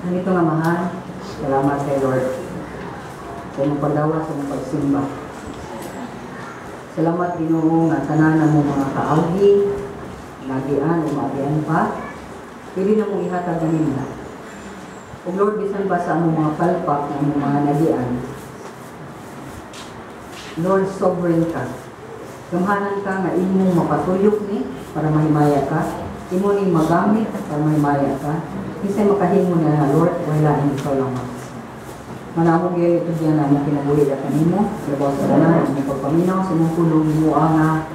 Ganito nga mahal, salamat kay Lord sa imong pagdawa sa imong pagsimba. Salamat Ginoo nga tanan mo mga kaawgi, nagian o maagian pa, pwede na mong ihatag kanila. O Lord, bisan ba sa among mga palpak na among mga nagian, Lord, sovereign ka. Gamhanan ka nga imong mapatuyok ni para mahimaya ka, imo ni magamit para mahimaya ka. Kisay makahimo na Lord, wala ang ikaw lamang. Manamong yun ito diyan na kinabuhi na kanimo, labaw sa tanan, ang pagpaminaw sa imong kulong mo nga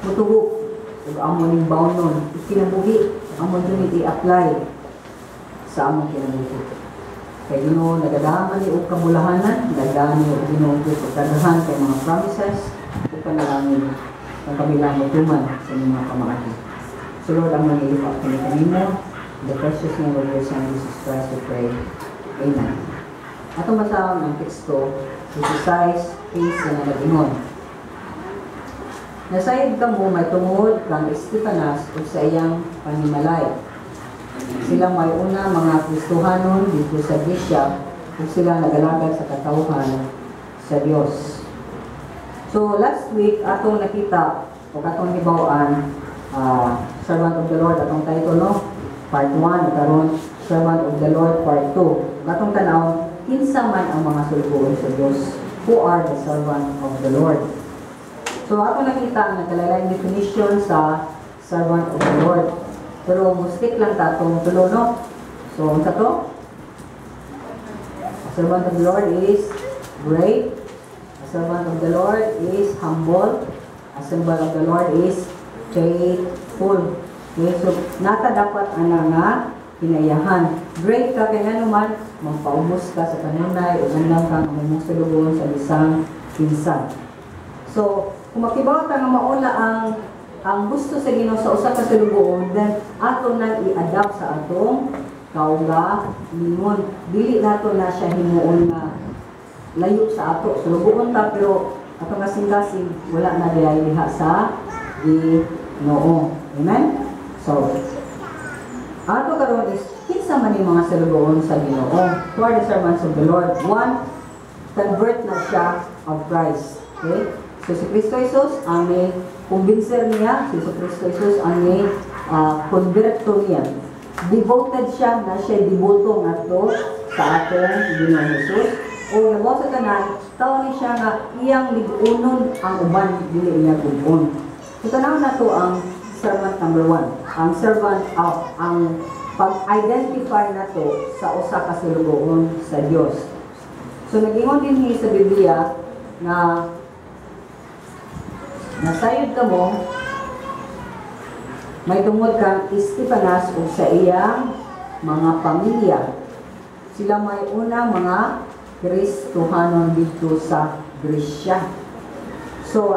mutubo, ug amo ning bawnon, kinabuhi, amo dun i-apply sa among kinabuhi. Kay Ginoo nagadaman ni og kamulahanan, nagdaan ni og Ginoo pagkadahan kay mga promises, ug panalangin ang kabilang tuman sa mga pamaagi. So Lord, ang manilipa kanimo, the precious name of your Son, Jesus Christ, we pray. Amen. Atong masawang ang teksto, exercise, peace, na nag-ingon. Nasayod ka mo, may tungod kang Estefanas o sa iyang panimalay. Sila may una mga Kristohanon dito sa Grisya o sila nagalagad sa katauhan sa Diyos. So last week, atong nakita o atong hibawaan, Servant of the Lord, atong title, no? Part 1, karon Servant of the Lord, Part 2. Atong tanaw, kinsa man ang mga sulgoon sa Diyos, who are the servant of the Lord. So atong nakita ang nagkalalayang definition sa servant of the Lord. Pero mustik lang tatong tulo, no? So, ang tato? A servant of the Lord is great. A servant of the Lord is humble. A servant of the Lord is faithful. Okay, so nata dapat ana nga hinayahan. Great ka kaya naman magpaubos ka sa kanunay o gandang kang among sulugon sa bisang pinsan. So kung makibaw ta nga mauna ang gusto sa Ginoo sa usa ka sulugon, then ato na i-adapt sa atong kaugalingon. Dili nato na siya himuon na layo sa ato sulugon ta, pero atong kasing-kasing wala na diha sa Ginoo. Amen? So, ato karon is kinsa man yung mga sulugoon sa Ginoo. Who are the servants of the Lord? One, convert na siya of Christ. Okay? So, si Kristo Jesus, ang may kumbinser niya, si Kristo Jesus, ang may converto niya. Devoted siya na siya devoto nga to sa atong Ginoo Jesus. O nabaw sa tanan, tao ni siya nga iyang ligunon ang uban, dili niya gubon. So, tanaw na to ang servant number 1. Ang servant of ang pag-identify na to sa usa ka sulugoon sa Dios. So nag-ingon din sa Biblia na nasayod ka mo, may tungod kang Estefanas o sa iyang mga pamilya. Sila may una mga Kristohanon dito sa Grisya. So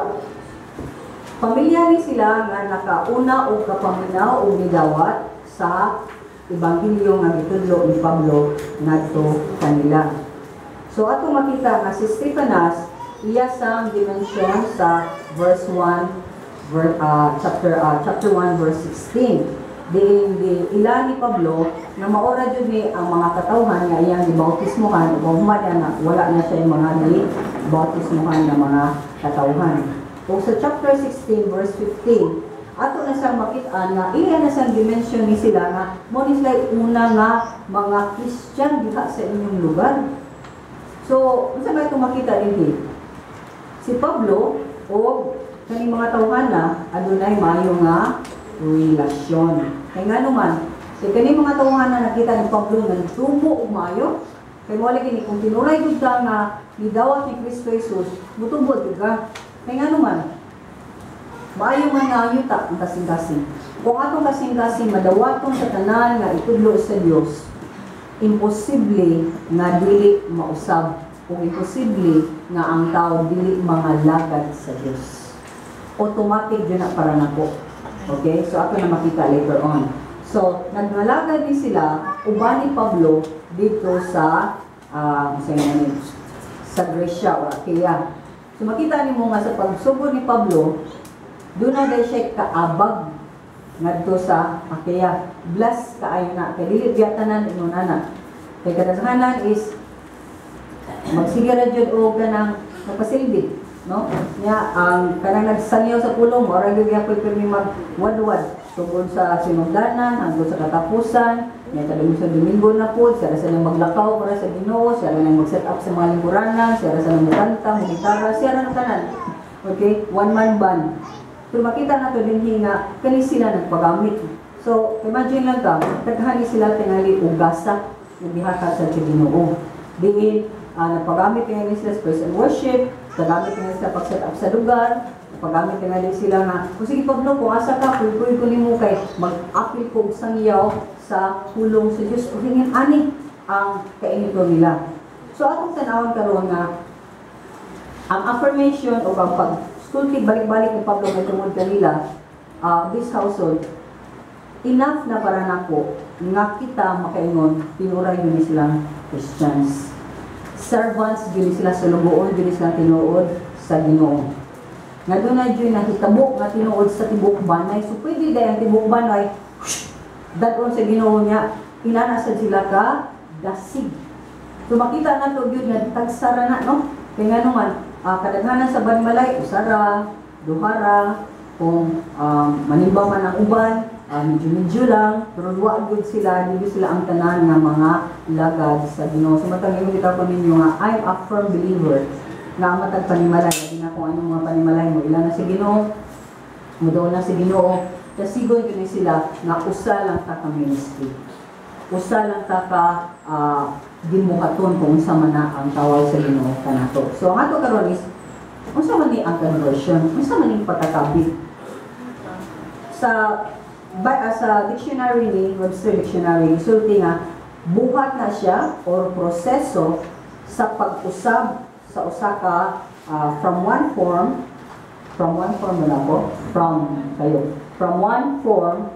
pamilya ni sila nga nakauna o kapaminaw o nidawat sa Ebanghelyo nga gitudlo ni Pablo ngadto kanila. So ato makita nga si Estefanas iya sang dimensyon sa verse 1 chapter 1 verse 16. Di ila ni Pablo na maora jud ni ang mga katawhan nga iyang gibautismohan o humada na wala na siya yung mga gibautismohan nga mga katawhan. O sa chapter 16, verse 15, ato na siyang makita nga iya na siyang dimension ni sila nga mo ni sila una nga mga Christian diha sa inyong lugar. So, unsa ba ito makita din? Si Pablo o kaning mga tawhana adunay maayo nga relasyon. Kaya nga naman, si kaning mga tawhana nakita ni Pablo nga tubo og maayo. Kaya mo lagi ni kung tinuray gud ka nga gidawat ni Kristo Jesus, mutubo gud ka. Kaya nga naman, maayo man nga yuta ang kasing-kasing. Kung atong kasing-kasing madawaton sa tanan nga itudlo sa Dios, imposible nga dili mausab o imposible nga ang tao dili mga lagad sa Dios. Automatic yun na para nako. Okay? So ato na makita later on. So, nagmalagad din sila uban ni Pablo dito sa Grisya o Achaia. So makita niyo nga sa pagsugod ni Pablo, doon na dahil siya kaabag ngadto sa Achaia. Bless kaayo na, kay dili biya tanan inunana. Kay kadaghanan is magsigara jud og kanang magpasilbi, no? Nya ang kanang nagsanyaw sa pulong ora gyud gyapon pirmi magwadwad tungod sa sinugdanan hangtod sa katapusan. Nya kadaghan sa Domingo na pud siya ra sa nang maglakaw para sa Ginoo, siya ra nang mag-set up sa mga lingkuranan, siya ra sa nang mukanta, gitara, siya ra nang tanan. Okay, one man band. Pero makita nato dinhi nga kani sila nagpagamit. So imagine lang ka, daghani sila tingali og gasa nga gihatag sa Ginoo. Diin nagpagamit tingali sila sa praise and worship, nagpagamit tingali sila pag-set up sa lugar, nagpagamit tingali sila nga kung sige Pablo, kung asa ka, puy-puy ko nimo kay mag-apil ko og sangyaw sa pulong sa Dios o hingin ani ang kainito nila. So atong tanawon karon nga ang affirmation o ang pag-sulti balik-balik ni Pablo may tungod kanila, this household enough na para nako nga kita makaingon tinuray yun silang Christians. Servants yun sila sa lubuon, yun sila tinuod sa Ginoo. Nga doon na yun nakitabo nga tinuod sa tibok banay. So pwede dahil ang tibok banay daton sa Ginoo niya, inanasa sila ka dasig. So makita na to yun nga tagsara na, no? Kaya nga naman, kadaghanan sa banmalay, usara, duhara, kung manimba man ang uban, medyo lang, pero wag good sila, hindi sila ang tanan nga mga lagad sa Ginoo. So matang kita ko ninyo nga, I'm a firm believer nga matag panimalay, hindi na kung anong mga panimalay mo, ilan na si Ginoo, mo doon na si Ginoo, kasigoy yun sila na usa lang ta ka ministry. Usa lang ta ka gimukaton kung unsa man na ang tawag sa Ginoo kanato. So ang ato karon is unsa man ni ang conversion, unsa man ni pagkakabit. Sa dictionary ni Webster Dictionary, sulti nga buhat na siya or proseso sa pag-usab sa usa ka from one form from one form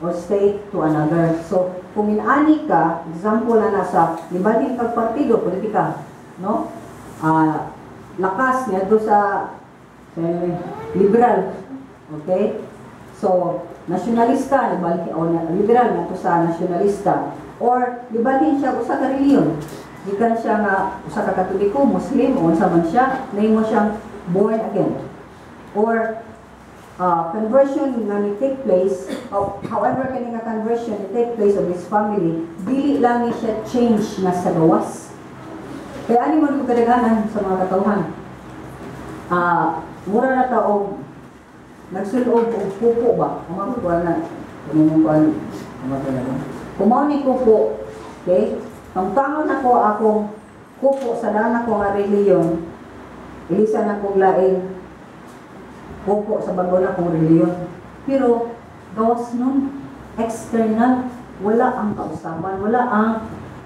or state to another. So, kung inani ka, example na nasa libalhin kag partido, politika, no? Lakas niya do sa liberal. Okay? So, nasyonalista, libalhin, o liberal na to sa nasyonalista. Or, libalhin siya usa ka reliyon. Gikan siya nga usa ka Katoliko, Muslim, o unsa man siya, nahimo siyang born again. Or, conversion nga ni take place, however kani nga conversion ni take place of his family, dili lang ni siya change nga sa gawas. Kaya ani man kadaghanan sa mga katawhan. Mura na ta og nagsulob og pupo ba? Amang kuan na. Kuno kuan kumaw ni kupo. Okay? Pangtangon ako akong kupo sa dana ko nga reliyon. Ilisa na kog laing kupo sa bago na kong reliyon. Pero, gawas nun, external, wala ang kausaban, wala ang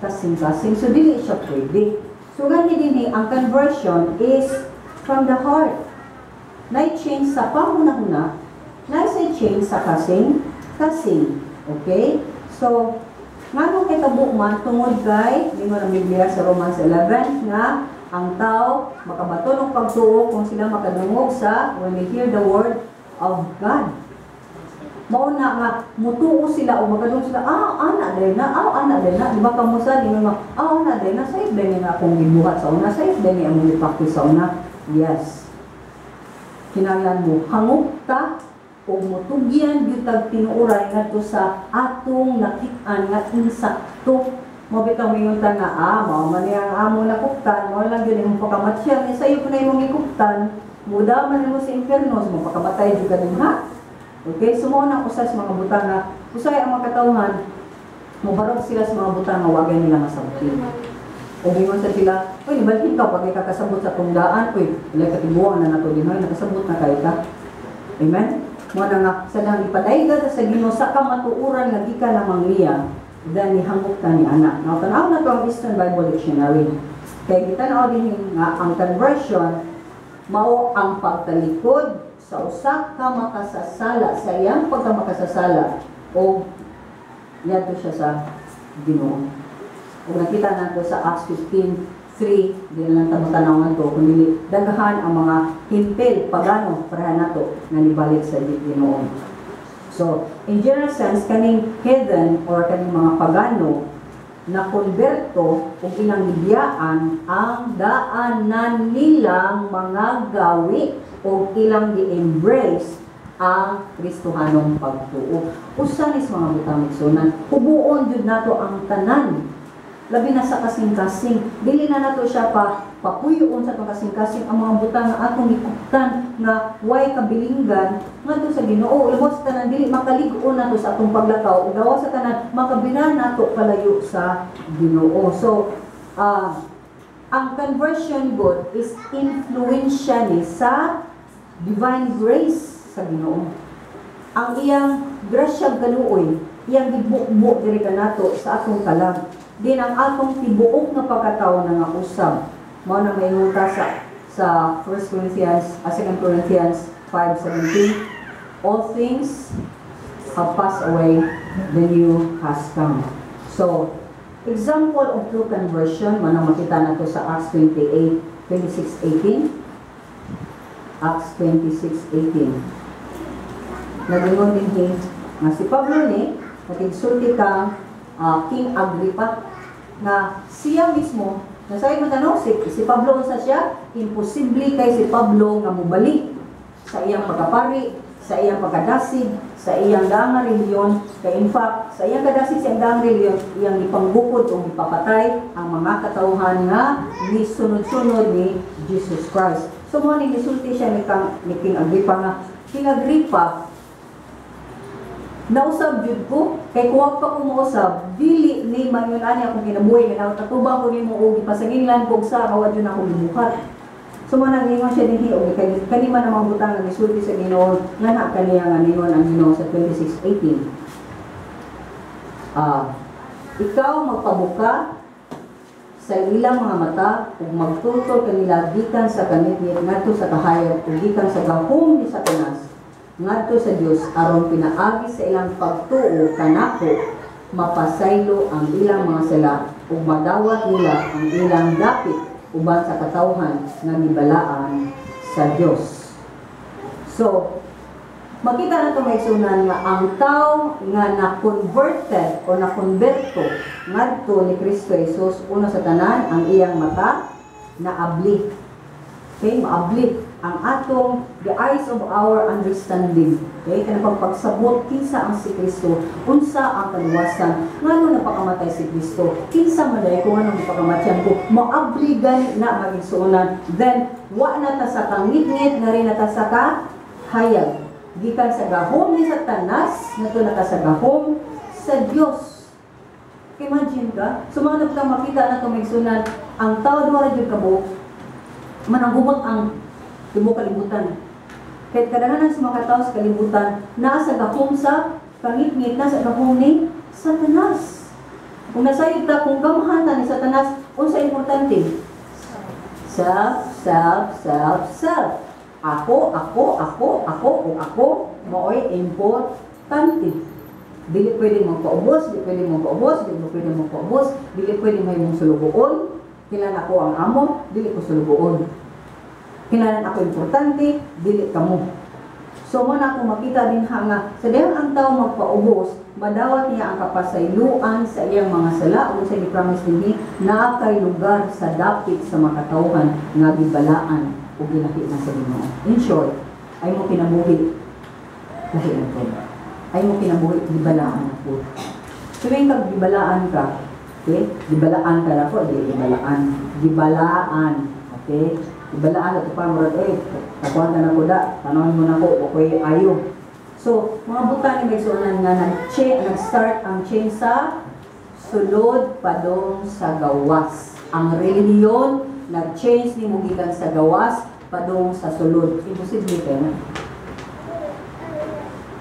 kasing-kasing. So, dili siya pwede. So, gani din ang conversion is from the heart. Na-change sa pamuna-huna, na-change sa kasing-kasing. Okay? So, nga nung kitabo man, tungod kay, hindi mo na Biblia sa Romans 11, nga, ang tao makabato ng pagtuo kung sila makadungog sa when they hear the word of God. Mauna nga mutuo sila o makadungog sila, ana din na, di ba kamusa din mo, ana din na, safe din nga akong gibuhat sa una, safe din nga among ipaktis sa una. Yes. Kinahanglan mo hangop ta o mutugyan gyud tinuoray ngadto sa atong nakit-an nga insakto. Mo bitaw minguntan nga mao man yang amo nakuptan mo lang gyud imong pagkamatsyang sa iyo kunay imong ikuptan muda man mo sa impierno mo pagkamatay jud ka dinha. Okay, sumo na usas mga butang nga usay ang mga katawhan mo barog sila sa mga butang nga wagay nila masabti. O gingon sa sila, oy balhin ka pag kakasabot sa tungdaan, oy ilay katibuan na nato dinha nakasabot na kay ka. Amen. Mo na nga sa nang ipadayga sa Ginoo sa kamatuoran nga gikan lamang niya. Dan nihangok ka ni anak. Now, tanaw na ito ang Eastern Bible Dictionary. Kaya kitanaw din nga ang conversion, mao ang pagtalikod sa usa ka makasasala, sa iyang pagkamakasasala, o niyato siya sa Ginoo. Kung nakita nato sa Acts 15:3, di lang tamutanawan to, kundi daghan ang mga hintil, pagano, para nato, nga nibalik sa Ginoo. So, in general sense, kaning heathen or kaning mga pagano, na konberto o ginangbiyaan ang daanan nilang mga gawi o ilang gi-embrace ang Kristohanong pagtuo. Usa ni sa mga butang igsunan, hubuon jud nato ang tanan. Labi na sa kasing-kasing, dili na nato siya papuyon sa itong kasing-kasing ang mga butang nga atong ikuptan nga way kabilinggan ngadto sa Ginoo. Lubos sa tanan dili makaligo nato sa atong paglakaw, ugawa sa tanan makabinan nato palayo sa Ginoo. So ang conversion god is influensya ni sa divine grace sa Ginoo. Ang iyang grasya galuoy, iyang gibukbo diri kanato sa atong kalag. Din ang atong tibuok nga pagkatao na nga usab. Mao na may sa 1 Corinthians, 2 Corinthians 5:17, all things have passed away, the new has come. So, example of true conversion, manang makita nato sa Acts 26:18. Acts 26:18. Nagingon din nga si Pablo ni nakigsulti kang King Agrippa na siya mismo nasay mo tanong si Pablo sa siya imposible kay si Pablo nga mubalik sa iyang pagkapari, sa iyang pagkadasig, sa iyang daang reliyon. Kay in fact sa iyang kadasig sa iyang daang reliyon iyang ipangbukod o ipapatay ang mga katauhan nga ni sunod-sunod ni Jesus Christ. So mo ni gisulti siya ni King Agrippa nga King Agrippa, nausab jud ko kay kuwag pa ko mousab dili ni mangyunani akong kinabuhi nga natubang ko nimo og ipasangillan kog sa kawad jud ako limukat. So man nangingon siya dinhi og kanima na mga butang nga gisulti sa Ginoo nga na kaniya nga ningon ang Ginoo sa 26:18. Ikaw magpabuka sa ilang mga mata ug magtutol kanila gikan sa kanitnit ngadto sa kahayag ug gikan sa gahom ni Satanas ngadto sa Dios aron pinaagi sa ilang pagtuo kanako mapasaylo ang ilang mga sala ug madawat nila ang ilang dapit uban sa katawhan nga gibalaan sa Dios. So makita nato may sunan nga ang tao nga na-converted o na-converto ngadto ni Kristo Jesus una sa tanan ang iyang mata naabli. Okay, maabli ang atong the eyes of our understanding. Okay, kanang pagsabot kinsa ang si Kristo, unsa ang kaluwasan, ngano napakamatay si Kristo, kinsa man dai ko anong pagkamatyan ko, maabli gani na magigsuonan. Then wa na ta sa kangit-ngit nga rin na ta sa kahayag. Gikan sa gahom ni Satanas, nato na ta sa gahom sa Dios. Imagine ka, sumanap lang makita na ito may sunan, ang tao duwara jud kabo mananggumot ang tibuok kalibutan. Kahit kadalanan sa mga tao sa kalibutan, nasa gahom sa kangit-ngit, nasa gahom ni Satanas. Kung nasayod ta, kung gamahatan ni Satanas, unsa importante? Self, self, self, self. Ako, mao'y importante. Dili pwede mong paubos, dili pwede mong paubos, dili pwede mong paubos, dili pwede may mong sulubuon. Kailan ako ang amo, dili ko sulubuon. Kailan ako importante, dili ka mo. So mo na ako makita din nga, sa dahil ang tao magpaubos, madawat niya ang kapasayluan sa iyang mga sala, o sa i-promise niya, na kay lugar sa dapit sa makatauhan nga gibalaan o ginakit na sa Ginoo. In short, ay mo kinabuhi lahi na po. Ay mo kinabuhi, gibalaan na po. Tuwing kag gibalaan ka, okay? Gibalaan ka na po, di gibalaan. Gibalaan, okay? Gibalaan at ipamurad, takuan ka na po da, tanawin mo na po, okay, ayo. So, mga butang ni may suunan nga nag-start ang chain sa sulod padong sa gawas. Ang reliyon nag-change ni mugikan sa gawas padong sa sulod. Imposible ka na.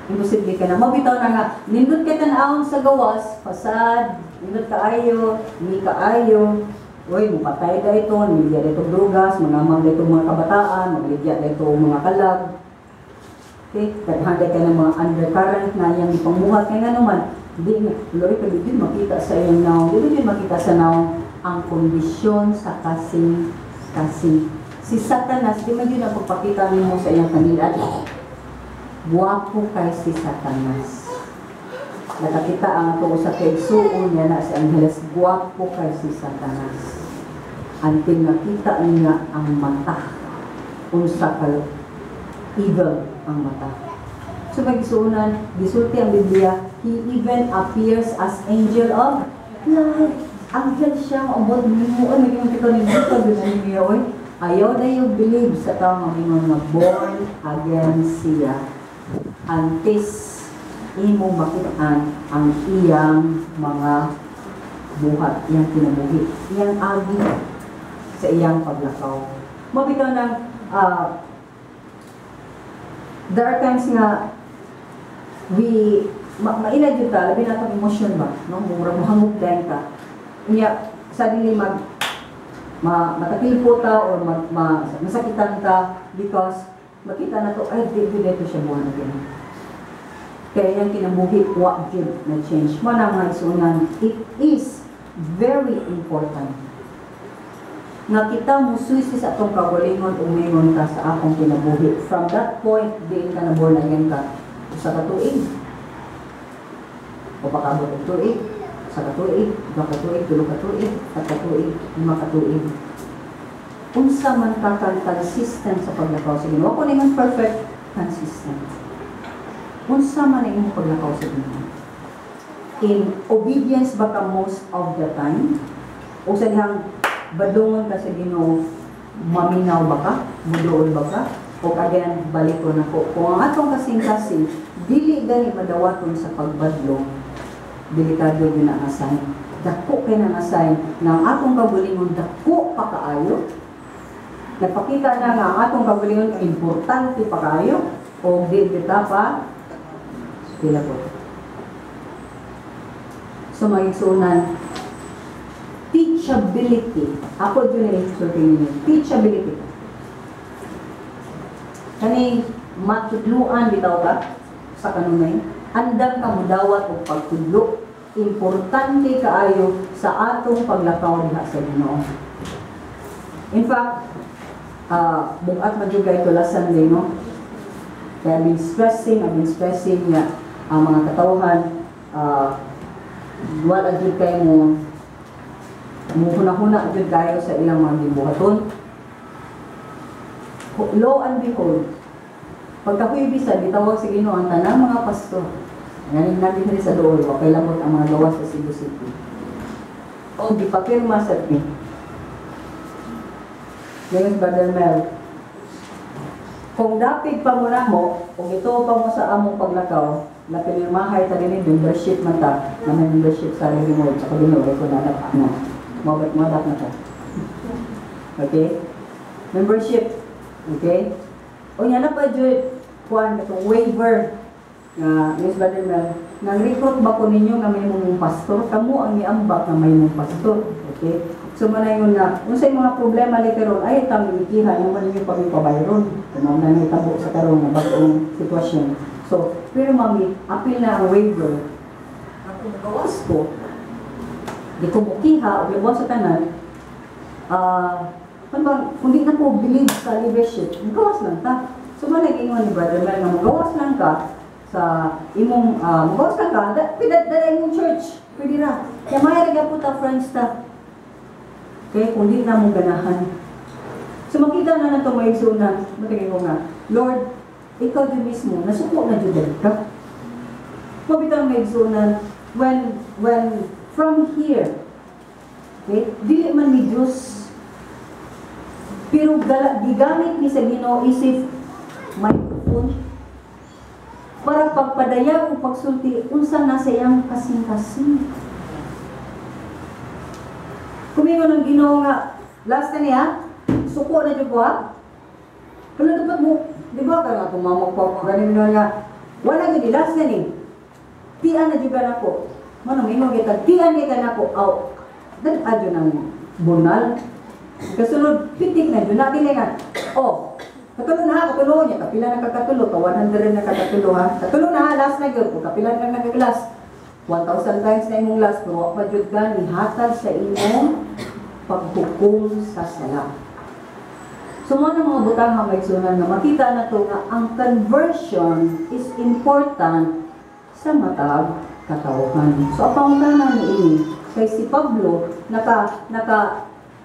Imposible ka na. Mabitaw na nga, nindot ka tanawon sa gawas, fasad, nindot kaayo, ni kaayo, uy, mapatay da ito, niligya da itong drugas, manamang da itong mga kabataan, magligya da itong mga kalag. Okay, taghanday ka ng mga undercurrent na yung ipangbuhat. Kaya nga naman, hindi din makita sa iyong naong, hindi din makita sa naong ang kondisyon sa kasing. Si Satanas, di man yun ang pagpakita mo sa iyong kanila. Guwapo kay si Satanas. nakakita ang ato sa kaigsuon niya na si Angeles, guwapo kay si Satanas. Until nakita niya ang mata, unsa ka evil ang mata. So magsuunan, gisulti ang Biblia, he even appears as angel of light. Angel siya, maabot mo, naging kita ni Buka, binan niya, ayaw na yung believe sa tao mga na born again siya. Antes, imo makitaan ang iyang mga buhat, iyang kinabuhi, iyang agi sa iyang paglakaw. Mabitaw ng there are times nga mainad yun ta, labi natang emosyon ba, no? Murang mahangog dahil ka. Kanya, suddenly matakil po ta or masakitan ta because makita na to, ay, di dito siya buwan na ganun. Kaya yung kinabuhi, what did na change? Mga isunan, it is very important nga kita musuisi sa atong kagalingon umingon ka sa akong kinabuhi. From that point, diin ka na born again ka sa katuig. O pakabot ang tuig, sa katuig, 2 katuig, 3 katuig, 4 katuig, 5 katuig. Unsa man ka consistent sa paglakaw sa Ginoo. Ako naman perfect, consistent. Unsa man ang imong paglakaw sa Ginoo. In obedience ba ka most of the time? O sa dihang badungon ka sa Ginoo, maminaw ba ka? Muduol ba ka? O again, balik ko na ko. Kung ang atong kasing-kasing, dili gani madawaton sa pagbadlo, delikado yun ang assign. Dako kayo ng assign na ang atong kabulingon, dako pa kaayo. Nagpakita na nga ang atong kabulingon, importante pa kaayo. O di kita pa, pila po. So, magigsunan, teachability. Ako dyan yung teachability. Kani matudluan bitaw ka sa kanunay, andam ka mudawat o pagtudlo, importante kaayo sa atong paglakaw diha sa Ginoo. In fact, bukat madugay ito last Sunday, no? Kaya I've been stressing nga ang mga katawhan, wala dyan kayo mo huna-huna dyan kayo sa ilang mga gibuhaton. Lo and behold, pagkakuibisa, ditawag sa Ginoo ang tanang mga pastor. Ngayon natin rin sa dool, okay lamot ang mga gawas sa Cebu City. O gipapirma sa atin. Ngayon, Brother Mel, kung dapit pa mo na mo, kung ito pa mo sa among paglakaw, na pinirmahay ta rin yung membership man ta, na may membership sa rin mo, sa Ginoo, ko na na. Mabat na ta. Okay? Membership. Okay? O yan na pa, Jude, kuhan, itong waiver na Miss Brother Mel, nang-recruit ba ko ninyo na may mong pastor? Kamu ang iambak na may mong pastor. Okay? So, manayon na, kung sa mga problema literon, ay itang ikiha, yung man yung pag-ipabayron. Kung na nitabo sa karong na bagong sitwasyon. So, pero mami, apil na ang waiver. Ako nagawas ko, di ko mukiha, o libuan sa tanan, kung di na po believe sa leadership, magawas lang ta. So, manag-ingon ni Brother Mel, na magawas lang ka sa imong, magawas lang ka, pinadala imong church, pwede na. Kaya mayroon po ta, friends ta. Okay, kung di na mong ganahan. So, makita na na ito may sunan, matigay ko nga, Lord, ikaw din mismo, nasuko na dyan ka. Mabitang may sunan, when from here, okay, dili man ni Diyos, pero gigamit ni sa Ginoo isip microphone para pagpadayag o pagsulti unsa na sa iyang kasing-kasing. Kumingon ng Ginoo nga, last na niya, suko na dyan po ha. Kala dapat mo, di ba ka nga tumamag pa ako, ganin mo nga, wala gini, last na ni, tiyan na dyan na po. Manong inong kita, tiyan na po, aw, dan adyo ng bunal. Kasunod, pitik na dyan, natin nga, oh, katulo na ha, katulo niya, kapila na kakatulo, ka 100 na kakatulo ha, katulo na ha, last na yun, kapila na nagag-last, 1,000 times na imong last, pero madyod ka, nihatag sa imong paghukom sa sala. So, mga butang nga may sunan na makita na to nga ang conversion is important sa matag katawhan. So pangutana ni ini kay si Pablo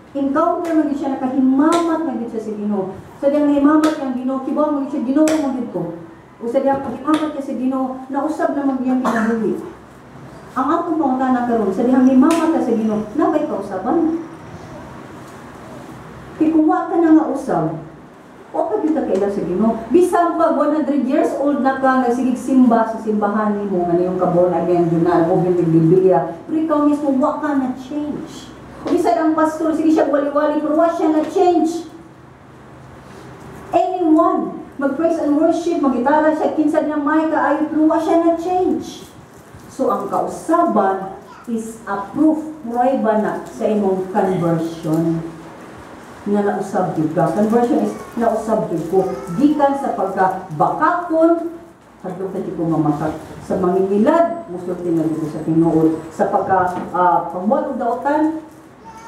encounter man siya, nakahimamat man siya sa Ginoo. Sa diyang himamat yang Ginoo, kibaw man siya Ginoo man dito. O sa diyang himamat siya sa Ginoo, nausab na magyang kinabuhi. Ang atong pangutana karon, sa diyang himamat ka sa Ginoo, nabay kausaban. Kaya kung wa ka na nga usab, o pa kita kaila sa Ginoo. Bisan pag 100 years old na ka, nagsigig simba sa simbahan ni mo, nga yung kaborn again, yun na, o Biblia, pero ikaw mismo, wa ka na change. O isa ang pastor, sige siya wali-wali, pero wa siya na change. Anyone, mag-praise and worship, mag-gitara siya, kinsa niya may kaayo, pero wa siya na change. So ang kausaban is a proof, prueba na sa imong conversion. Na nausab yun ka. Conversion is nausab yun ko. Gikan sa pagka-bakakon, hadlok na ko mamakak. Sa mangingilad, musulti na dito sa tinuod. Sa pagbuhat o daotan,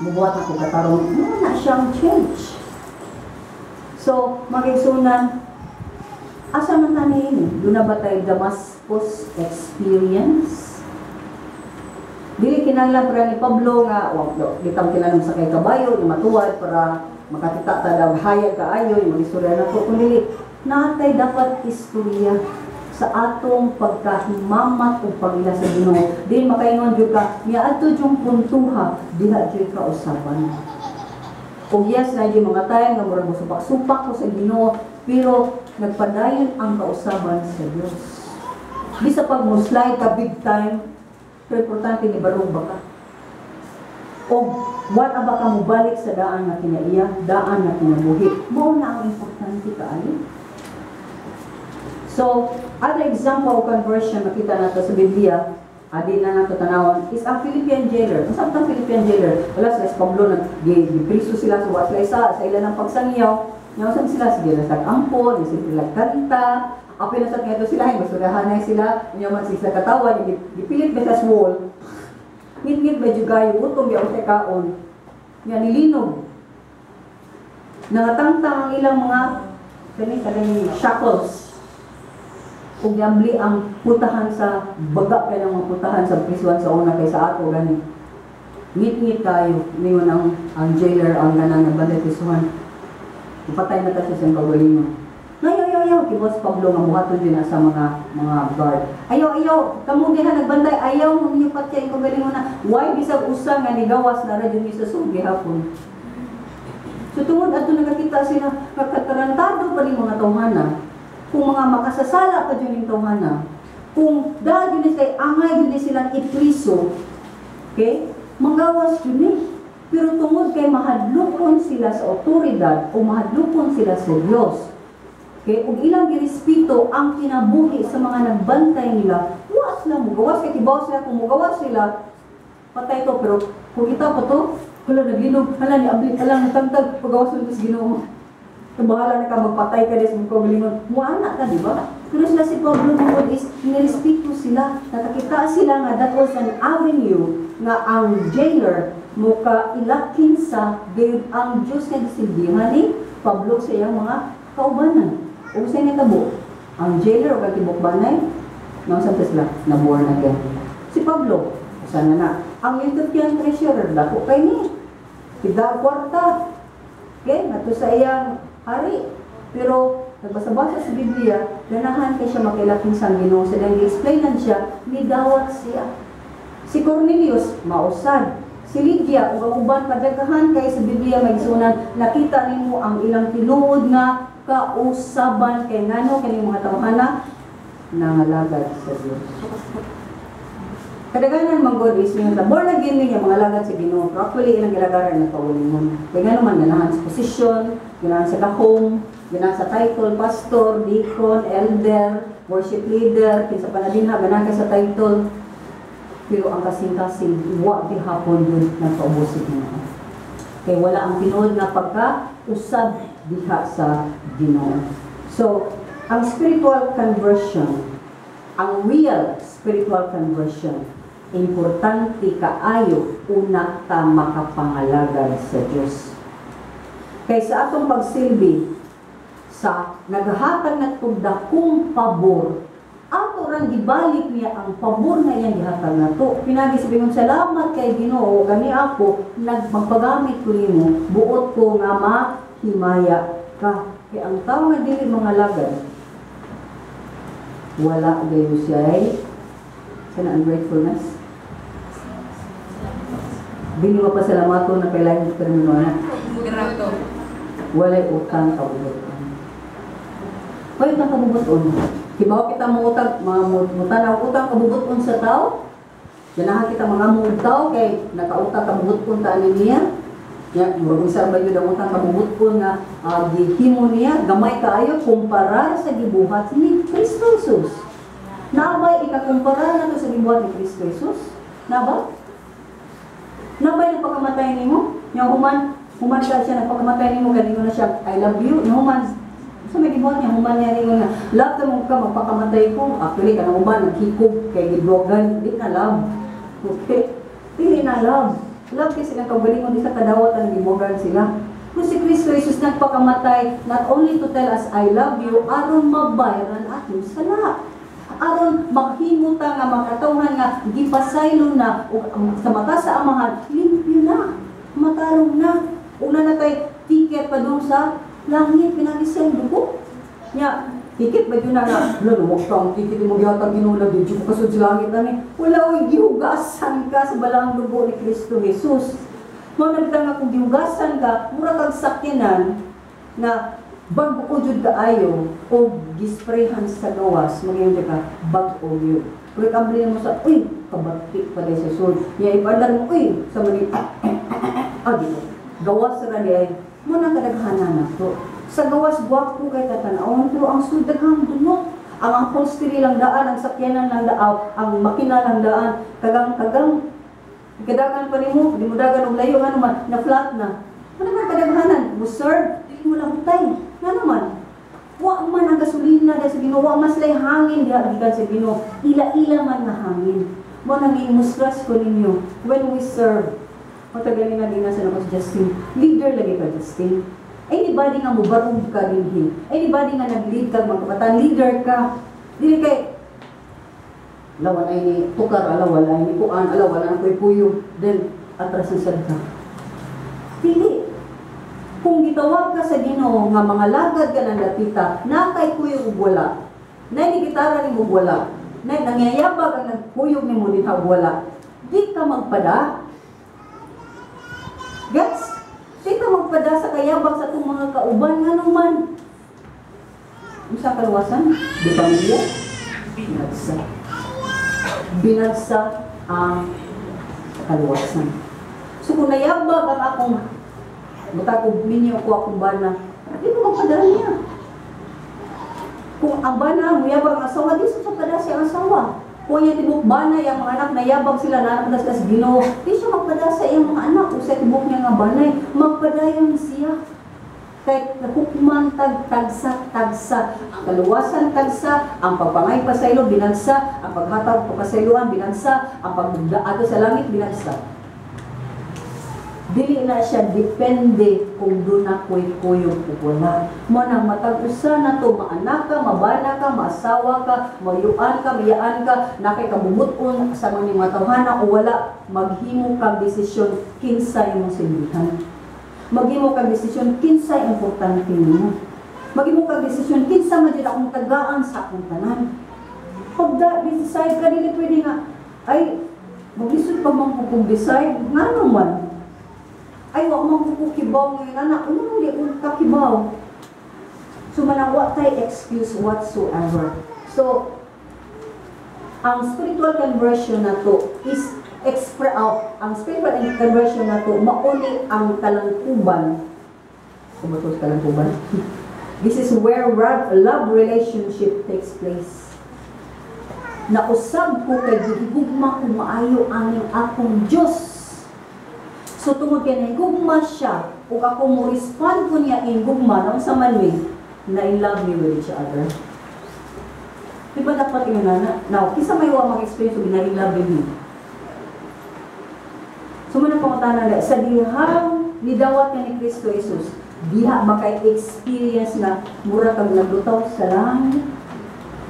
mubuhat ako katarong, na siyang change. So, mag-igsunan, asa man tanin? Doon na ba tayo Damascus experience? Dili kinahanglan para ni Pablo nga, ditang kinahanglan sa kay kabayo, yung matuwad para makatita ta daw hayag kaayo, yung mag-istorya na to. Kundi natay dapat istorya sa atong pagkahimamat o pagila sa Ginoo. Di makaingon jud ka, niya adto jung puntuha, diha jud ka usapan. O yes, na yung mga tayo nga murag supak-supak ko sa Ginoo, pero nagpadayon ang kausaban sa Dios. Di sa pag-muslide ka big time, pero importante ni barong baka. O what aba ka mo balik sa daan na kinaiya, daan na kinabuhi. Mao na ang importante kaayo. So, other example of conversion makita nato sa Biblia, adi na nato tanawon, is ang Philippian jailer. Kung saan ang Philippian jailer? Wala sila sa Pablo, nag-priso sila sa sa ilan ng pagsangyaw. Ngayon sila, sige na sa ampo, sila kanta, apil na sa ngayon sila, basurahan na sila, man sila katawan, ipilit ba sa wall, ngit-ngit ba jugayo, utong yaw sa kaon, nga nilinog. Nangatangtang ang ilang mga kaning shackles. Kung yambli ang putahan sa baga kaya ng mga putahan sa prisuan sa una kaysa ato, gani. Ngit-ngit tayo, ngayon ang jailer, ang ganang nabanday prisuhan. Ipatay na tayo sa kagalingon. Ayaw, kibos Pablo nga buhaton din sa mga guard. Ayaw, kamo diha nagbantay, ayaw mo niyo patay ko galing na. Why bisag usa nga nigawas na radyo ni sa sugi hapon. So tungod adto nakakita sila katarantado pa ni mga tawhana. Kung mga makasasala pa din yung tawhana. Kung dahil din kay angay din sila ipriso. Okay? Manggawas yun Pero tungod kay mahadlokon sila sa otoridad o mahadlokon sila sa Dios. Okay, kung ilang girespeto ang kinabuhi sa mga nagbantay nila, huwas lang, mugawas, kaya kibaw sila, kung mugawas sila, patay to, pero kung kita pa to, wala naglinog, hala ni ablik, hala natangtag, pagawas mo sa Ginoo. Bahala na ka, magpatay ka des, magpagalingon, muana ka, di ba? Pero sila si Pablo Mungod is, nirespeto sila, nakakita sila nga, that was an avenue nga ang jailer, muka ilakin sa, ang Diyos nga disilbihan ni Pablo sa iyang mga kaubanan. O sa nga tabo, ang jailer o katibok banay, nausap sila, na-born again. Si Pablo, sana na. Ang Ethiopian treasurer, dako kay ni. Tiga kwarta. Okay, nato sa iyang hari. Pero, nagbasa-basa sa Biblia, ganahan kay siya makilaking sa Ginoo. Sa dahil i-explainan siya, nidawat siya. Si Cornelius, mausad. Si Lydia, ug uban padaghan kay sa Biblia magsunan, nakita nimo ang ilang tinuod nga kausaban kay ngano kini mga tawhana nangalagad sa Dios. Kadaghanan manggod is yung born again niya mga lagad sa Ginoo. Actually ilang gilagaran na kaulingon. Kay ngano man ganahan sa position, ganahan sa kahong, ganahan sa title, pastor, deacon, elder, worship leader, kinsa pa na dinha ganahan ka sa title. Pero ang kasing-kasing, wa hapon yun nagpaubosig na. Kaya wala ang tinuod nga pagka-usab diha sa Ginoo. So, ang spiritual conversion, ang real spiritual conversion, importante kaayo una ta makapangalagad sa Dios. Kaya sa atong pagsilbi sa naghatag na dakong pabor, ato ra murang gibalik niya ang pabor nga iyang gihatag nato. Pinagi sabi kong salamat kay Ginoo gani ako magpagamit ko nimo buot ko nga mahimaya ka. Kaya ang tao nga dili mga lagad wala gayo siya ay sana ungratefulness. Dili mapasalamaton na kailangan ko rin na walay utang kabubuton. Walay utang kabubuton. Kibaw kita mo utang, mutanaw utang kabubuton sa tao. Ganahan kita mga mutaw kay nakautang kabubuton ta niya. Ya, mag-usar ba yun ang utang kabubuton na gihimo niya, gamay kaayo kumpara sa gibuhat ni Kristo Jesus. Nabay ikakumpara na to sa gibuhat ni Kristo Jesus? Nabay? Nabay na pagkamatay nimo? Yung human ka siya, nagpakamatay nimo, ganingo na siya, I love you. Yung human, sa may gibuhat niya, human niya rin nga, love ka mo ka, magpakamatay ko. Actually, ka na human, naghikog, kay gidrogan, di na love. Okay? Di na love. Love kasi ng kagalingon, di sa kadawat ang gibugan sila. Kung si Kristo Jesus nagpakamatay, not only to tell us, I love you, aron mabayaran ating sala. Aron maghimuta nga makatawhan nga gipasaylo na o sa mata sa amahan, limpyo na, matarong na. Una na tayo, tiket pa doon sa langit, pinagisyan dugo. Nya, tiket ba yun na nga, huwag kang tiket mo gihatag ginula, di ko kasod sa langit na ni. Wala o, gihugasan ka sa balang dugo ni Kristo Jesus. Mga nagtang nga kung gihugasan ka, mura kang sakyanan na bago o jud kaayo o gisprehan sa gawas, magayong ka, bago yun. Kung ikamblin mo sa, uy, kabatik pa rin sa sud. Niya ipadlar mo, uy, sa mali, di mo. Gawas ra di ay, muna kadaghanan na to. Sa gawas, guwapo kay katanawon, pero ang sud daghang dunok. Ang upholstery lang daan, ang sakyanan lang daan, ang makina lang daan, kagang-kagang. Kadagan pa ni mo, di mo dagan og layo, ano man, na flat na. Ano man kadaghanan, mo serve, di mo lang utay. Nga naman, wa man ang gasolina dahil sa Ginoo, wa mas lay hangin diha gikan sa Ginoo, ila-ila man nga hangin. Mo nang imusras ko ninyo when we serve. Matagalin na din sa nabas Justin, leader lagi ka Justin. Anybody nga mubarog ka dinhi. Anybody nga nag-lead ka magkapatan, leader ka. Dili kay lawan ay ni tukar alawan ay ni kuan alawan ang puyo then atras sa ka. Dili. Kung gitawag ka sa Ginoo nga mga lagad ka ng latita, na kay kuyog ug wala. Na ni gitara ni mo wala. Na nangyayabag ang nagkuyog ni mo dinha wala. Di ka magpada. Gets? Di ka magpada sa kayabag sa itong mga kauban nga naman. Sa kaluwasan, di pamilya, binagsa. Binagsa ang kaluwasan. So kung nayabag ang akong matakog ninyo ko akong bana, di mo magpadala niya. Kung ang bana, muyabag ang asawa, di siya magpadala siya ang asawa. Kung yung tibok bana, yung mga anak, nayabag sila, nanapadas ka sa Ginoo, di siya magpadala sa iyong mga anak. Kung sa tibok niya nga banay, magpadayon siya. Kahit nakukman tagsa. Ang kaluwasan tagsa, ang pagpangay pasaylo, binagsa, ang paghatag pasayloan, binagsa, ang pagdaato sa langit, binagsa. Dili na siya depende kung doon na kuy-kuyog o wala. Mo nang matag-usa na to, maanak ka, mabana ka, maasawa ka, mayuan ka, mayaan ka, nakay kabumuton sa mga matawhana o wala, maghimo kang desisyon kinsa imong simbihan. Maghimo kang desisyon kinsa importante nimo. Maghimo kang desisyon kinsa man jud akong tagaan sa akong tanan. Pag decide ka dili pwede nga ay maglisod pa man ko decide nga naman. Ay, wak mang kukibaw ngayon, anak. Ano hindi kung kakibaw? So, manawak tayo excuse whatsoever. So, ang spiritual conversion na to is ang spiritual conversion na to, mauni ang kalangkuban. Kumatos kalangkuban? This is where love relationship takes place. Nausab ko kay gihigugma kung maayo ang akong Diyos. So tungod kay nahigugma siya, kung ako mo respond ko niya in gugma, nang sa manway, na in love me with each other. Di ba dapat yun na? Now, kisa may mga experience ko na in love with me. So muna pangutanan na, sa dihang nidawat ka ni Kristo Jesus, diha makay-experience na mura kang naglutaw sa langit.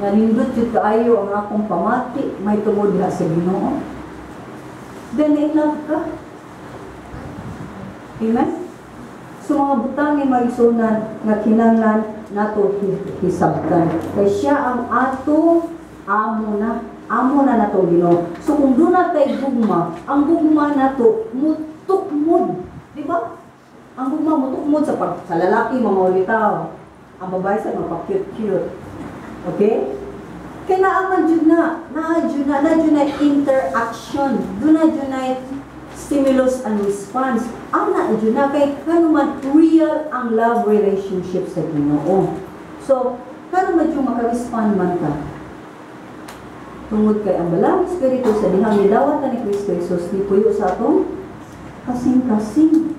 nga nindot jud kaayo ang akong pamati, may tungod diha sa Ginoo, then in love ka. Amen? So mga butang ni maigsunan nga kinahanglan nato hisabtan. Kay siya ang ato amo na nato Ginoo. So kung doon natay gugma, ang gugma nato mutukmod, di ba? Ang gugma mutukmod sa lalaki mamawlitaw, ang babae sa magpa-cute-cute. Okay? Kaya naaman dyan na interaction, doon na stimulus and response. Ang dyan na, kay kanuman real ang love relationship sa Ginoo. So, kanuman dyan maka-respond man ka. Tungod kay ang balang Espiritu sa dihang nilawat ni Kristo Jesus, ni puyo sa atong kasing-kasing.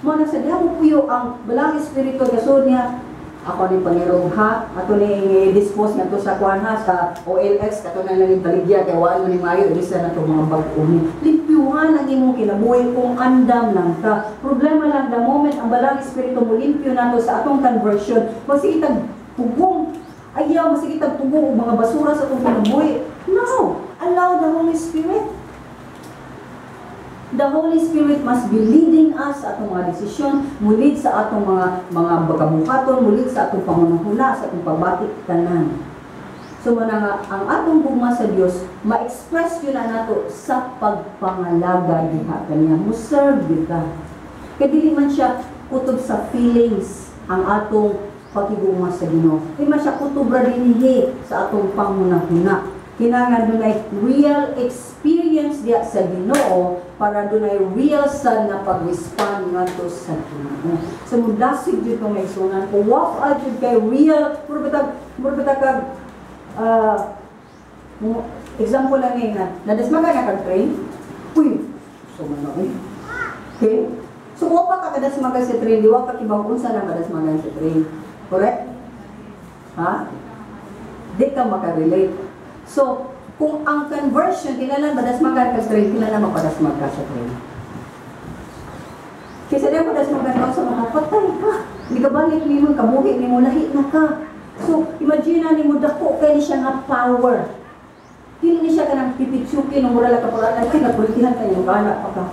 Muna sa dihang puyo ang balang Espiritu, kasod niya, ako ni Panginoon ha, ato ni dispose nga to sa kuan ha, sa OLX, kato na lang baligya, kaya waan mo ni Mayo, ilisa na itong mga bag-uni. Limpyuhan ang imong kinabuhi kung andam lang ka. Problema lang, the moment ang balang Espiritu mo, limpyo na to sa atong conversion, masigitag pugong, ayaw, masigitag pugong, mga basura sa atong kinabuhi. No! Allow the Holy Spirit. The Holy Spirit must be leading us sa atong mga desisyon, mulid sa atong mga bagabuhaton, mulid sa atong pangunahuna, sa atong pagbatik tanan. So muna nga, ang atong gugma sa Dios, ma-express yun na nato sa pagpangalaga diha kaniya. Muserve ka. Kaya dili man siya kutob sa feelings ang atong pagigugma sa Ginoo. Di man siya kutob ra dinhi sa atong pangunahuna. Kinahanglan dunay real experience diya sa Ginoo para dunay real sad na pag-respond ngadto sa Ginoo. So mudasig jud tong igsunan ko walk out jud kay real murbatag kag example lang ngayon na nadasmagan na kag-train. Uy, so man okay? So wa pa ka kadasmagan sa train, di wa ka kibang unsa na kadasmagan sa train. Correct? Ha? Di ka makarelate. So, kung ang conversion, kailangan badasmagan ka sa train, kailangan mapadasmag ka sa train. Kasi na padasmagan ka sa mga patay ka. Hindi ka balik ni mo, kabuhi ni mo, lahi na ka. So, imagine na ni mo, dako kayo siya nga power. Hindi niya siya ka nang pipitsukin, nung mura lang kapalanan, ay napulitihan kayo, anak pa ka.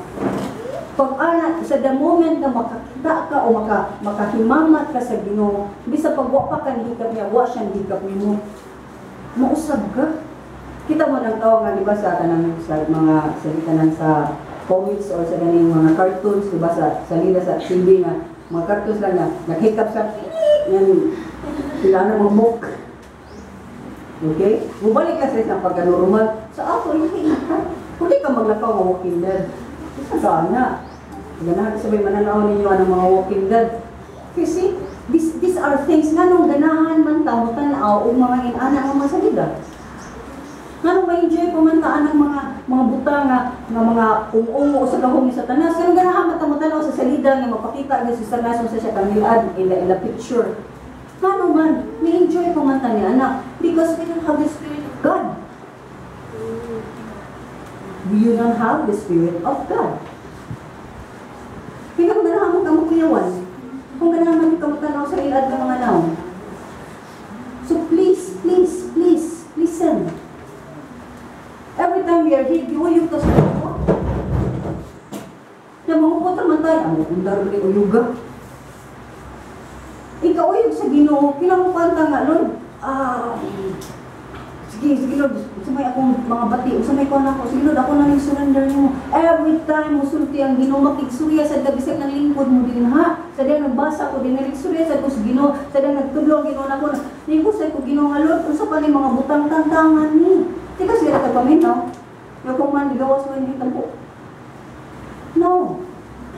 Pag anak, sa the moment na makakita ka o makahimamat ka sa Ginoo, bisa pagwa pa ka higap niya, wa siyang higap ni mo, mausab ka. Kita mo ng tao nga, di ba, sa mga salitanan sa comics or sa ganing mga cartoons, di ba, sa salida sa TV nga, mga cartoons lang nga, naghikap sa, yan, sila na mamok. Okay? Bubalik ka sa isang pagkanurumal, sa ako, hindi ka. Kung di ka maglakaw ng walking dead, isa ka na. Ganahan ka sabay mananaw ninyo ng mga walking dead. Kasi, these are things nga nung ganahan man tao, tanaw, o mga inana, mga salida. Nga nung ma-enjoy pumantaan ng mga buta nga mga ungo sa kahong ni Satanas. Kaya ganahan matamutanaw sa salida nga mapakita nga si Satanas sa siya kamilad, ila picture. Nga nung man, ma-enjoy pumantaan ni anak because we don't have the Spirit of God. We don't have the Spirit of God. Kaya kung ganahan mo kamukuyawan, kung ganahan mo kamutanaw sa ilad ng mga naon. So please, listen. Every time we are here, giuyog ka sa ako. Na mangupot naman tayo, ang undar ulit uyuga. Ikaw uyog sa Ginoo, kinamukanta nga, Lord, sige Lord, sumay akong mga bati, sumay ko na ako, sige Lord, ako na surrender mo. Every time mo sulti ang Ginoo, makigsurya sa gabisag ng lingkod mo din ha. Sa diyan nagbasa ko din, nagsurya sa ko sa Ginoo, sa diyan nagtudlo ang Ginoo na ko, lingkod sa ko Ginoo nga Lord, kung sa pa mga butang tantangan ni. Tika sila kapaminaw, yung kung man ligawas mo hindi tampo. No.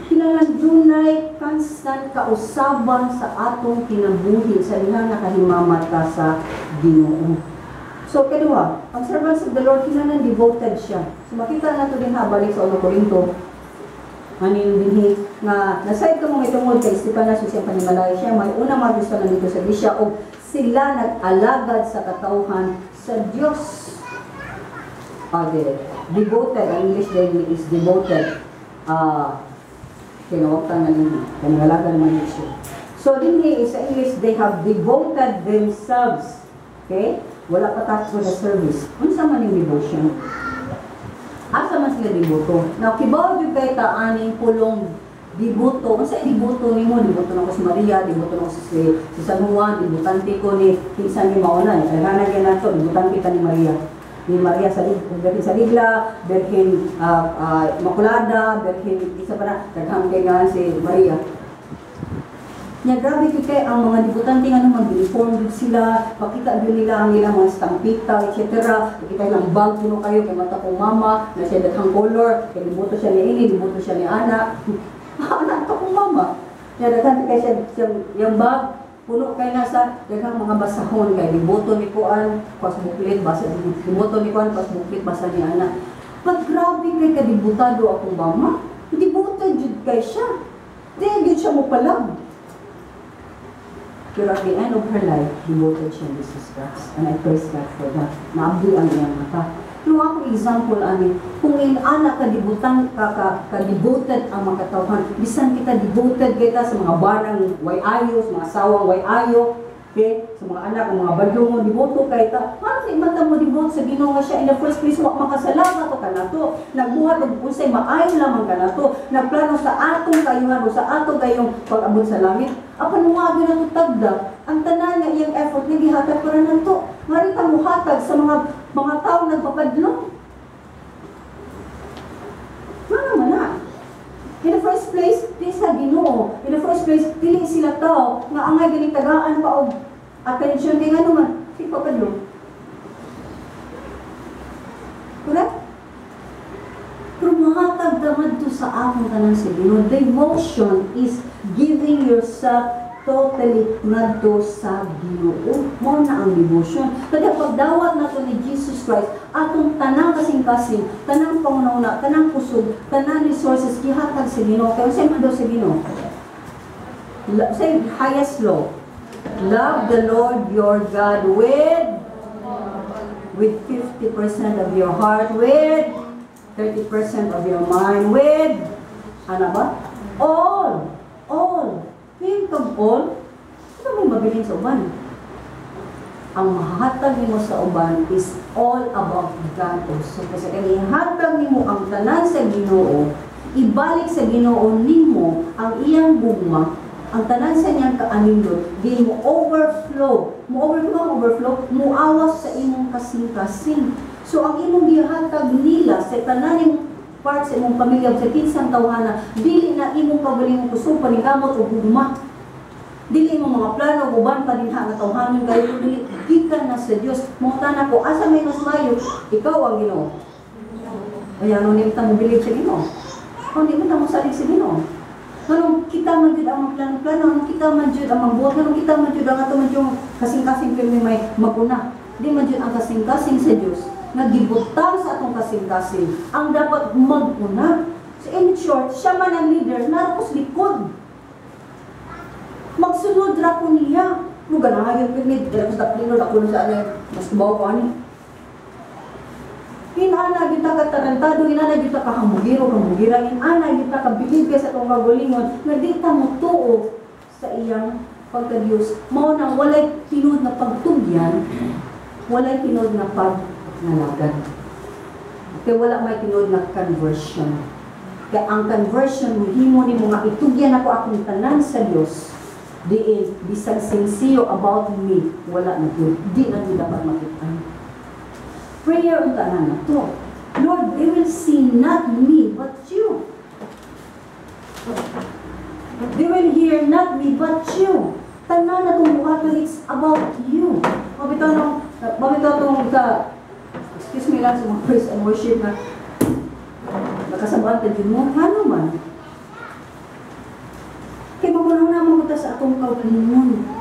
Kailangan dunay constant kausaban sa atong kinabuhi sa ilang nakahimamat ka sa Ginoo. So, kedua, ang servants of the Lord, kailangan devoted siya. So, makita na ito din habalik sa 1 Corinto. Manin dinhi nga nasayod ka mong itungod kay Estepanas siyang panimalay siya, may una magusto na dito sa Grisya o sila nag-alagad sa katauhan sa Diyos. Devoted, ang English din is devoted. Kinawagtan na din. Kanangalaga naman siya. So, din sa English, they have devoted themselves. Okay? wala pa tayo sa service. Unsa man yung devotion? Asa man sila diboto? Now, kibaw yung kay taaning pulong diboto. Unsa diboto nimo? Diboto na ko si Maria, diboto na ko si San Juan, dibotante ko ni kinsa ni Mauna. Kaya yan nato, dibotante ka ni Maria. Ni Maria sa Ligla, Birhen Makulada, Birhen isa pa na, daghang kay nga si Maria. Nya grabe kay ang mga debutante nga mag-uniform din sila, makita din nila ang ilang mga stampita, etc. Makita lang bag puno kayo kay mata kong mama, na siya daghang color, kay dibuto siya ni Ini, dibuto siya ni Ana. Anak to kong mama. Nya daghang kay siya yung bag puno kay nasa daghang mga basahon kay dibuto ni Kuan, pas buklit basa dibuto ni Kuan, pas buklit basa ni Ana. Pag grabe kay kadibutado akong mama, dibuto jud kay siya. Di jud siya mo palag. Pero at the end of her life, devoted siya to Jesus Christ. And I praise God for that. Naabdi ang iyang mata. Pero ako example, ani, kung anak ka-devoted ang mga katawhan, bisan kita devoted kita sa mga banang way ayo, sa mga asawang way ayo, okay? Sa mga anak, ang mga badlong mo, devoto kay ta. Ano sa imata mo devote sa Ginoo nga siya in the first place, wak makasalamat o kanato. Nagbuhat og unsay maayo lamang kanato. Nagplano sa atong kayuhan o sa atong kayong pag-abot sa langit. Apan mo agad na tagda, ang tanan nga iyang effort nga gihatag para nanto. Marita mo hatag sa mga taong nagpapadlong. Ano man na? In the first place, di sa Ginoo. In the first place, dili sila tao nga angay ganing tagaan pa og attention kay ngano man si papadlong. Correct? Pero mahatag damad to sa akong tanan sa Ginoo. Devotion is giving yourself totally ngadto sa Ginoo. Mao na ang devotion. Kaya pagdawat nato ni Jesus Christ, atong tanang kasing-kasing, tanang pangunauna, tanang kusog, tanang resources gihatag sa Ginoo. Kaya sa man daw sa Ginoo. Say highest law. Love the Lord your God with 50% of your heart, with 30% of your mind, with ano ba? All. Think of all. Ano mo mabiling sa uban? Ang mahatag nimo sa uban is all about God also. Kasi kung ihatag nimo ang tanan sa Ginoo, ibalik sa Ginoo nimo ang iyang gugma, ang tanan sa niyang kaanindot, di mo overflow, muawas sa imong kasing-kasing. So ang imong gihatag nila sa tanan nimong part sa imong pamilya sa kinsang tawhana, dili na imong pagaling kusog panigamot o gugma. Dili imong mga plano uban pa dinha nga tawhanon kayo, dili gikan na sa Dios. Monta na ko asa may mas mayo, ikaw ang Ginoo. Kaya ano ni ta mo bilib sa Ginoo? Kung di mo ta mo salig sa Ginoo. Kanong kita man jud ang plano-plano, kanong kita man jud ang magbuhat, kanong kita man jud ang ato man yung kasing-kasing pirmi may maguna. Di man jud ang kasing-kasing sa Dios. Nagibutang sa atong kasing-kasing ang dapat mag-una. So in short, siya man ang leader, narapos likod. Magsunod ra ko niya. Luga na nga yung pinid, dahil sa taplino, ako na sa ano, mas kubaw ko ani. Hinana kita katarantado, hinana kita kahambugiro, hinana kita kabilib sa itong kagulingon, na di ta mo tuo sa iyang pagka-Diyos. Mao nang walay tinod na pagtugyan, walay tinod na pagnalagan. Kaya wala may tinod na conversion. Kaya ang conversion, himo ni mga itugyan ako akong tanan sa Diyos, diin, bisag sincere about me, wala na yun. Di na yun dapat makita. Prayer ang tanan na to. Lord, they will see not me, but you. They will hear not me, but you. Tanan na itong buhaton, it's about you. Mabitaw itong excuse me lang sa mga praise and worship na nakasabaan din mo, ano man? Kaya magulang naman kita sa atong kaugalingon.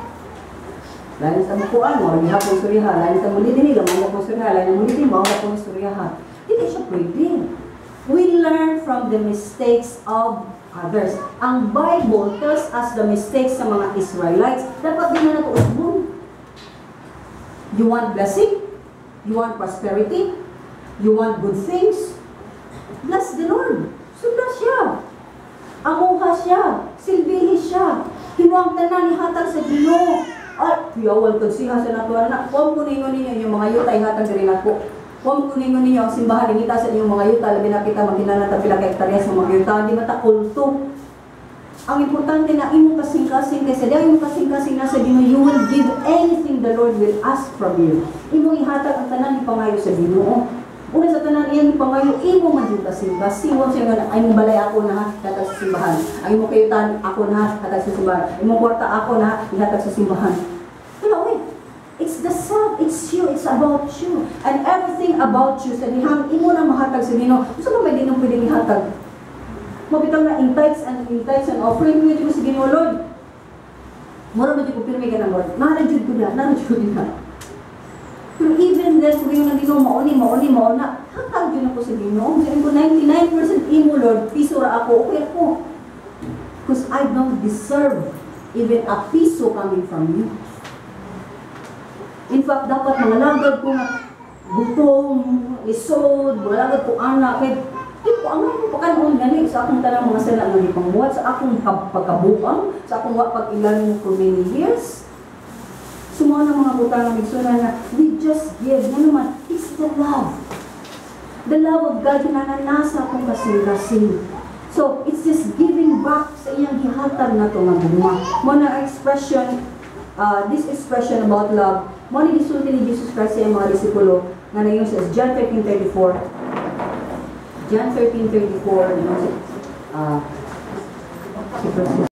Lain sa makuan mo, hindi hapong suryaha. Lain sa muli din, gamang hapong suryaha. Lain sa muli din, bawang hapong suryaha. Hindi siya pwede. We learn from the mistakes of others. Ang Bible tells us the mistakes sa mga Israelites. Dapat din na natuusbon. You want blessing? You want prosperity? You want good things? Bless the Lord. Sunda siya. Amuha siya. Silbihi siya. Hinuang tanan ni hatag sa Ginoo. yawal kag siha sa nato anak. Huwag kuningon ninyo yung mga yuta ihatag diri nako. Huwag kuningon ninyo ang simbahan ingita sa inyong mga yuta labi na kita magkinahanglan ta pila ka hektarya sa mga yuta di mata kulto. Ang importante na imo kasing-kasing kasi dahil imo kasing-kasing nasa Ginoo, you will give anything the Lord will ask from you. Imo ihatag ang tanan ni pangayo sa Ginoo. Una sa tanan iyang pangayo, imo man yung kasing-kasing. Huwag siya nga, ay mo balay ako na hatag sa simbahan. Ay mo kayutan ako na hatag sa simbahan. Ay mo kwarta ako na ihatag sa simbahan. Wala, wait. It's the self, it's you, it's about you. And everything about you, sa dihang imo na mahatag sa Ginoo. Gusto ba may dinong pwedeng ihatag? Mabitaw na in tithes and offering mo yun sa Ginoo, Lord. Mura mo dito ko pirmi ka na, Lord. Narajud ko na. Pero even then, sabi yung Ginoo, mauna. Hatag yun ako sa Ginoo. Sabi ko, 99% imo, Lord. Piso ra ako, okay ako. Because I don't deserve even a piso coming from you. In fact, dapat mga lagad ko na butong, isod, mga lagad ko anak, di ko ang mga pagkanoon gani sa akong tanang mga sala nga ipangbuhat, sa akong pagkabuang, sa akong pag-ilan for many years. Sumuha ng mga butang ng migsuna na we just give. Yan naman, it's the love. The love of God na nasa akong kasing-kasing. So, it's just giving back sa iyang gihatag na ito nga bunga. Mo na expression, this expression about love, mo ni gisulti ni Jesus Christ sa mga disipulo na nayon sa John 13:34. John 13:34, si